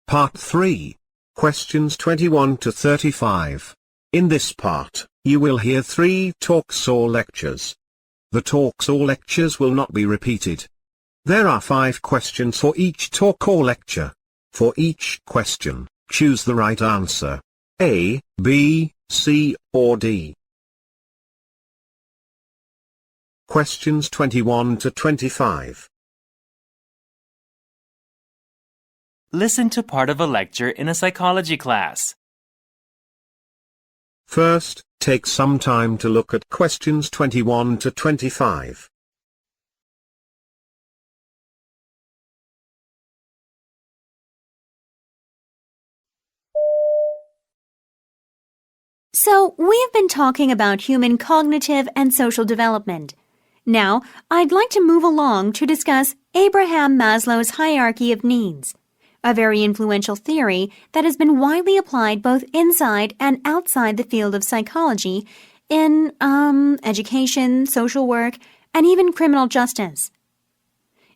Part 3. Questions 21 to 35. In this part, you will hear 3 talks or lectures. The talks or lectures will not be repeated. There are 5 questions for each talk or lecture. For each question, choose the right answer. A, B, C, or D. Questions 21 to 25. Listen to part of a lecture in a psychology class. First, take some time to look at questions 21 to 25. So, we have been talking about human cognitive and social development. Now, I'd like to move along to discuss Abraham Maslow's hierarchy of needs, a very influential theory that has been widely applied both inside and outside the field of psychology in education, social work, and even criminal justice.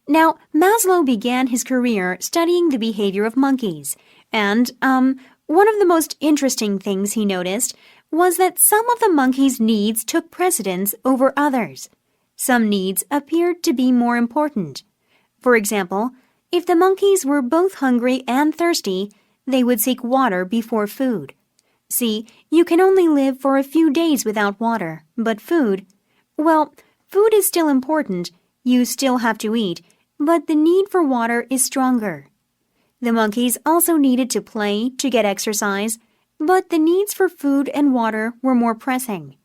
Now, Maslow began his career studying the behavior of monkeys, and one of the most interesting things he noticed was that some of the monkeys' needs took precedence over others. Some needs appeared to be more important. For example, if the monkeys were both hungry and thirsty, they would seek water before food. See, you can only live for a few days without water, but food is still important. You still have to eat, but the need for water is stronger. The monkeys also needed to play to get exercise, but the needs for food and water were more pressing.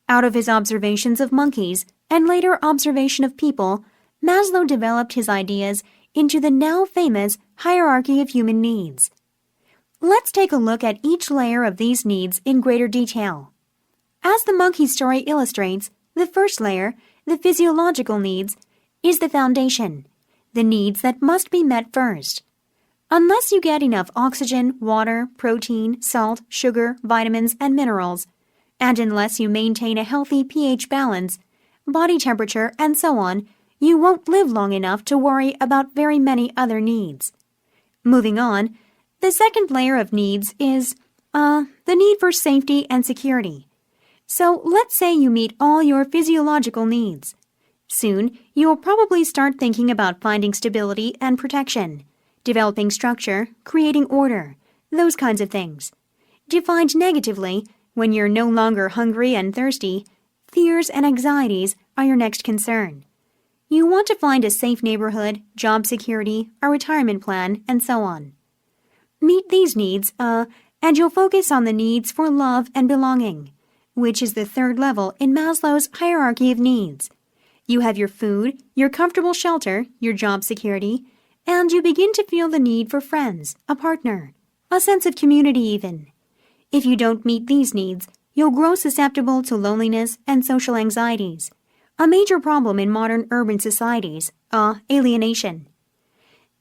Out of his observations of monkeys and later observation of people, Maslow developed his ideas into the now famous hierarchy of human needs. Let's take a look at each layer of these needs in greater detail. As the monkey story illustrates, the first layer, the physiological needs, is the foundation, the needs that must be met first. Unless you get enough oxygen, water, protein, salt, sugar, vitamins, and minerals, and unless you maintain a healthy pH balance, body temperature, and so on, you won't live long enough to worry about very many other needs. Moving on, the second layer of needs is, the need for safety and security. So let's say you meet all your physiological needs. Soon, you'll probably start thinking about finding stability and protection, developing structure, creating order, those kinds of things. Defined negatively, when you're no longer hungry and thirsty, fears and anxieties are your next concern. You want to find a safe neighborhood, job security, a retirement plan, and so on. Meet these needs, and you'll focus on the needs for love and belonging, which is the third level in Maslow's hierarchy of needs. You have your food, your comfortable shelter, your job security, and you begin to feel the need for friends, a partner, a sense of community even. If you don't meet these needs, you'll grow susceptible to loneliness and social anxieties, a major problem in modern urban societies, alienation.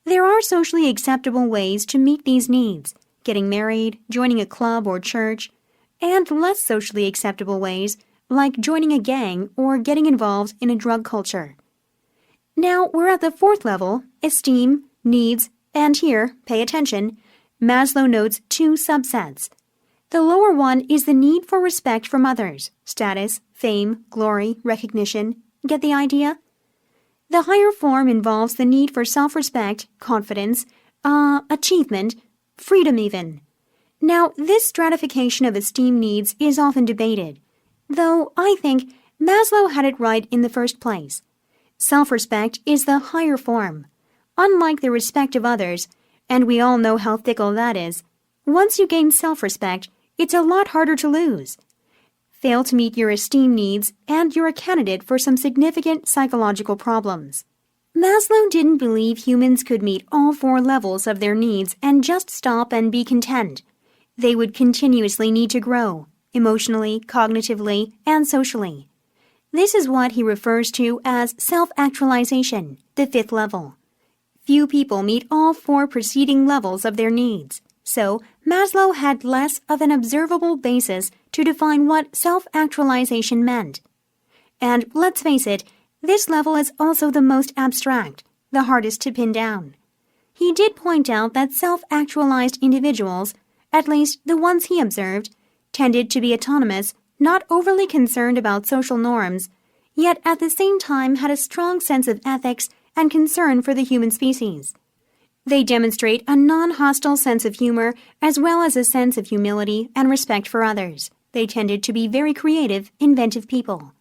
There are socially acceptable ways to meet these needs, getting married, joining a club or church, and less socially acceptable ways, like joining a gang or getting involved in a drug culture. Now we're at the fourth level, esteem, needs, and here, pay attention, Maslow notes 2 subsets. The lower one is the need for respect from others, status, fame, glory, recognition. Get the idea? The higher form involves the need for self-respect, confidence, achievement, freedom even. Now, this stratification of esteem needs is often debated, though I think Maslow had it right in the first place. Self-respect is the higher form. Unlike the respect of others, and we all know how fickle that is, once you gain self-respect, it's a lot harder to lose. Fail to meet your esteem needs, and you're a candidate for some significant psychological problems. Maslow didn't believe humans could meet all 4 levels of their needs and just stop and be content. They would continuously need to grow, emotionally, cognitively, and socially. This is what he refers to as self-actualization, the 5th level. Few people meet all 4 preceding levels of their needs, so Maslow had less of an observable basis to define what self-actualization meant. And let's face it, this level is also the most abstract, the hardest to pin down. he did point out that self-actualized individuals, at least the ones he observed, tended to be autonomous, not overly concerned about social norms, yet at the same time had a strong sense of ethics and concern for the human species. They demonstrate a non-hostile sense of humor as well as a sense of humility and respect for others. They tended to be very creative, inventive people.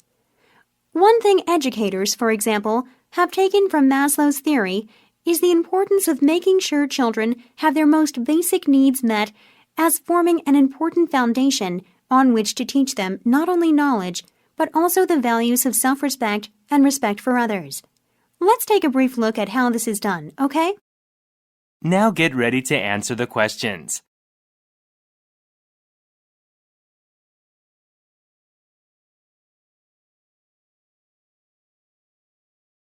One thing educators, for example, have taken from Maslow's theory is the importance of making sure children have their most basic needs met as forming an important foundation on which to teach them not only knowledge, but also the values of self-respect and respect for others. Let's take a brief look at how this is done, okay? Now get ready to answer the questions.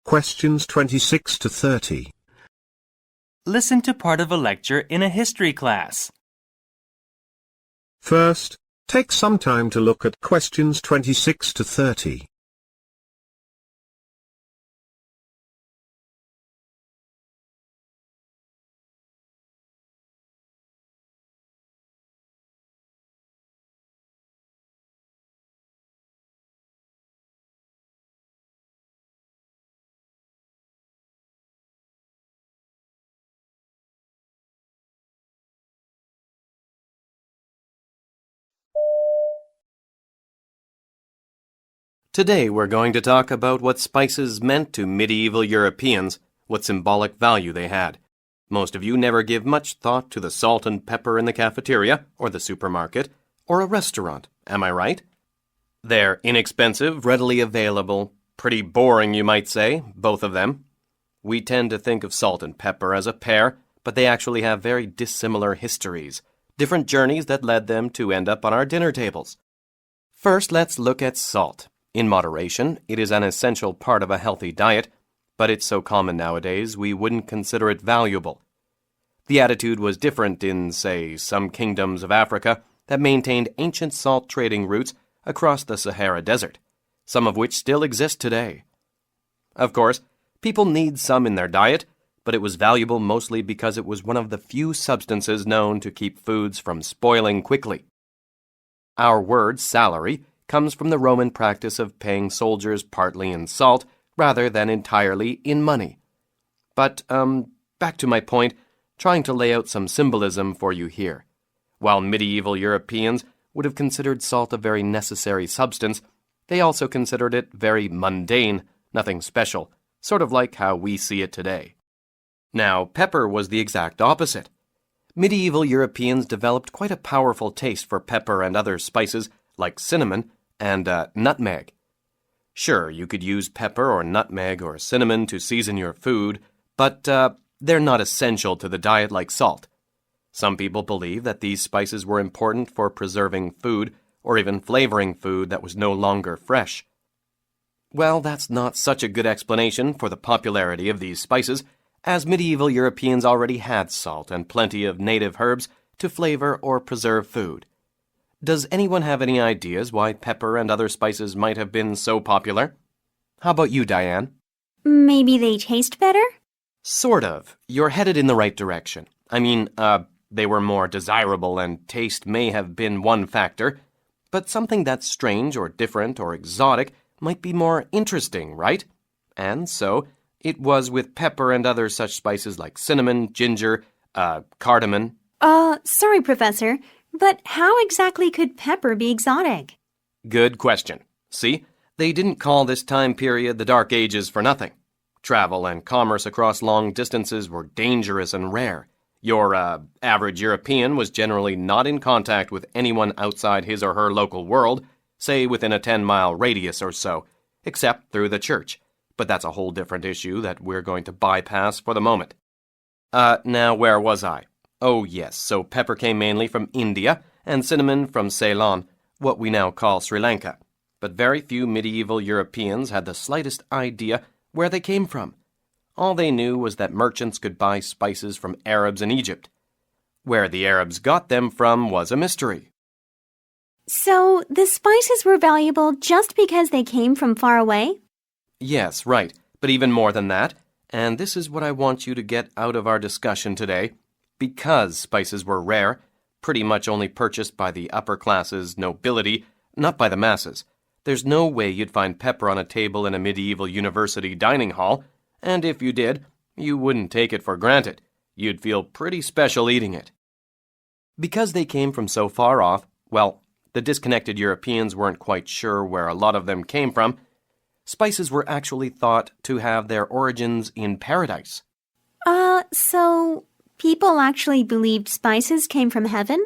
Questions 26 to 30. Listen to part of a lecture in a history class. First, take some time to look at questions 26 to 30. Today we're going to talk about what spices meant to medieval Europeans, what symbolic value they had. Most of you never give much thought to the salt and pepper in the cafeteria, or the supermarket, or a restaurant, am I right? They're inexpensive, readily available, pretty boring you might say, both of them. We tend to think of salt and pepper as a pair, but they actually have very dissimilar histories, different journeys that led them to end up on our dinner tables. First, let's look at salt. In moderation, it is an essential part of a healthy diet, but it's so common nowadays we wouldn't consider it valuable. The attitude was different in, say, some kingdoms of Africa that maintained ancient salt trading routes across the Sahara Desert, some of which still exist today. Of course, people need some in their diet, but it was valuable mostly because it was one of the few substances known to keep foods from spoiling quickly. Our word salary comes from the Roman practice of paying soldiers partly in salt rather than entirely in money. But, back to my point, trying to lay out some symbolism for you here. While medieval Europeans would have considered salt a very necessary substance, they also considered it very mundane, nothing special, sort of like how we see it today. Now, pepper was the exact opposite. Medieval Europeans developed quite a powerful taste for pepper and other spices like cinnamon and nutmeg. Sure, you could use pepper or nutmeg or cinnamon to season your food, but they're not essential to the diet like salt. Some people believe that these spices were important for preserving food or even flavoring food that was no longer fresh. Well, that's not such a good explanation for the popularity of these spices, as medieval Europeans already had salt and plenty of native herbs to flavor or preserve food. Does anyone have any ideas why pepper and other spices might have been so popular? How about you, Diane? Maybe they taste better? Sort of. You're headed in the right direction. I mean, they were more desirable and taste may have been one factor, but something that's strange or different or exotic might be more interesting, right? And so, it was with pepper and other such spices like cinnamon, ginger, cardamom. Sorry, Professor, but how exactly could pepper be exotic? Good question. See, they didn't call this time period the Dark Ages for nothing. Travel and commerce across long distances were dangerous and rare. Your average European was generally not in contact with anyone outside his or her local world, say within a 10-mile radius or so, except through the church. But that's a whole different issue that we're going to bypass for the moment. Now where was I? Oh yes, so pepper came mainly from India and cinnamon from Ceylon, what we now call Sri Lanka. But very few medieval Europeans had the slightest idea where they came from. All they knew was that merchants could buy spices from Arabs in Egypt. Where the Arabs got them from was a mystery. So, the spices were valuable just because they came from far away? Yes, right. But even more than that, And this is what I want you to get out of our discussion today. Because spices were rare, pretty much only purchased by the upper classes, nobility, not by the masses, there's no way you'd find pepper on a table in a medieval university dining hall, and if you did, you wouldn't take it for granted. You'd feel pretty special eating it. Because they came from so far off, well, the disconnected Europeans weren't quite sure where a lot of them came from. Spices were actually thought to have their origins in paradise. So people actually believed spices came from heaven?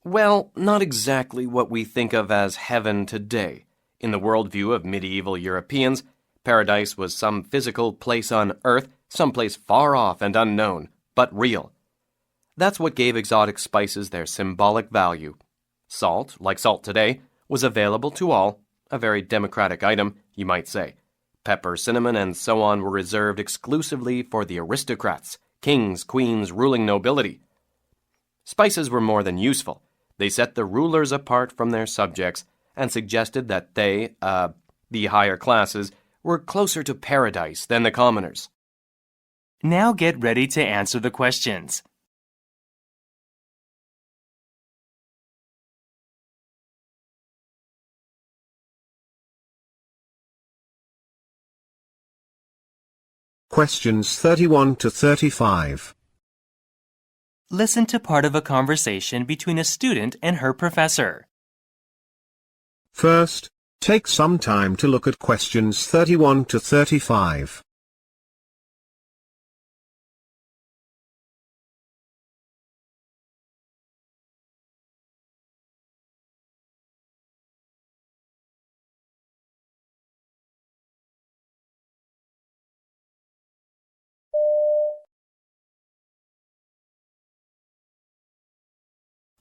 Well, not exactly what we think of as heaven today. In the worldview of medieval Europeans, paradise was some physical place on earth, someplace far off and unknown, but real. That's what gave exotic spices their symbolic value. Salt, like salt today, was available to all, a very democratic item, you might say. Pepper, cinnamon, and so on were reserved exclusively for the aristocrats, kings, queens, ruling nobility. Spices were more than useful. They set the rulers apart from their subjects and suggested that they, the higher classes, were closer to paradise than the commoners. Now get ready to answer the questions. Questions 31 to 35. Listen to part of a conversation between a student and her professor. First, take some time to look at questions 31 to 35.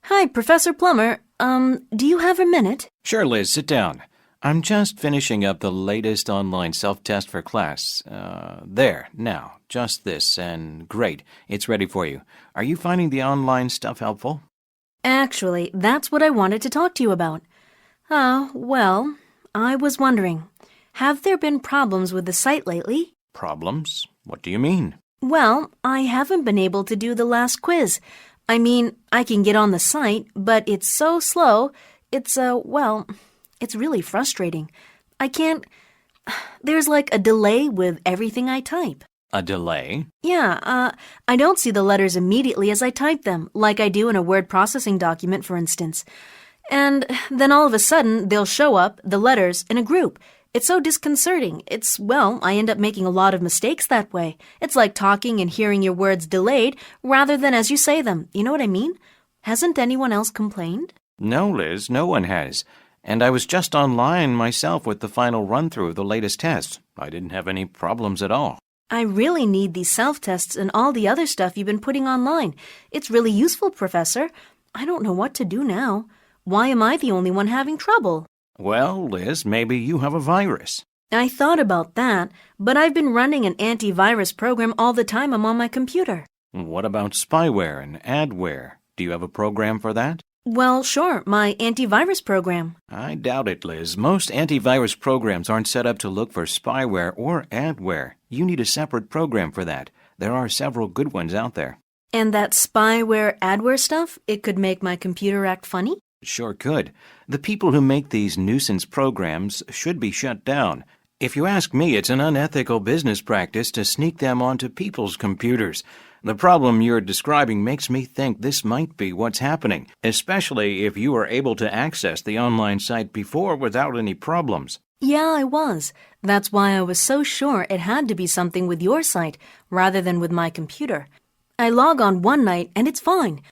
Hi, Professor Plummer. Do you have a minute? Sure, Liz, sit down. I'm just finishing up the latest online self-test for class. There, now, just this, and great, it's ready for you. Are you finding the online stuff helpful? Actually, that's what I wanted to talk to you about. Well, I was wondering, have there been problems with the site lately? Problems? What do you mean? Well, I haven't been able to do the last quiz. I mean, I can get on the site, but it's so slow. It's really frustrating. There's like a delay with everything I type. A delay? Yeah, I don't see the letters immediately as I type them, like I do in a word processing document, for instance. And then all of a sudden, they'll show up, the letters, in a group. It's so disconcerting. I end up making a lot of mistakes that way. It's like talking and hearing your words delayed rather than as you say them. You know what I mean? Hasn't anyone else complained? No, Liz, no one has. And I was just online myself with the final run-through of the latest test. I didn't have any problems at all. I really need these self-tests and all the other stuff you've been putting online. It's really useful, Professor. I don't know what to do now. Why am I the only one having trouble? Well, Liz, maybe you have a virus. I thought about that, but I've been running an antivirus program all the time I'm on my computer. What about spyware and adware? Do you have a program for that? Well, sure, my antivirus program. I doubt it, Liz. Most antivirus programs aren't set up to look for spyware or adware. You need a separate program for that. There are several good ones out there. And that spyware, adware stuff, it could make my computer act funny? Sure could. The people who make these nuisance programs should be shut down. If you ask me, it's an unethical business practice to sneak them onto people's computers. The problem you're describing makes me think this might be what's happening, especially if you were able to access the online site before without any problems. Yeah, I was. That's why I was so sure it had to be something with your site rather than with my computer. I log on one night and it's fine.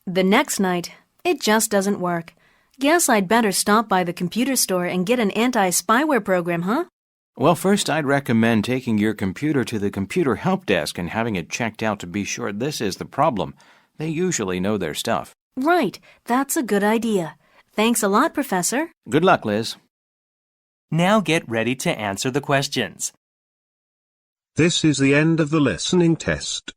The next night, it just doesn't work. Guess I'd better stop by the computer store and get an anti-spyware program, huh? Well, first I'd recommend taking your computer to the computer help desk and having it checked out to be sure this is the problem. They usually know their stuff. Right. That's a good idea. Thanks a lot, Professor. Good luck, Liz. Now get ready to answer the questions. This is the end of the listening test.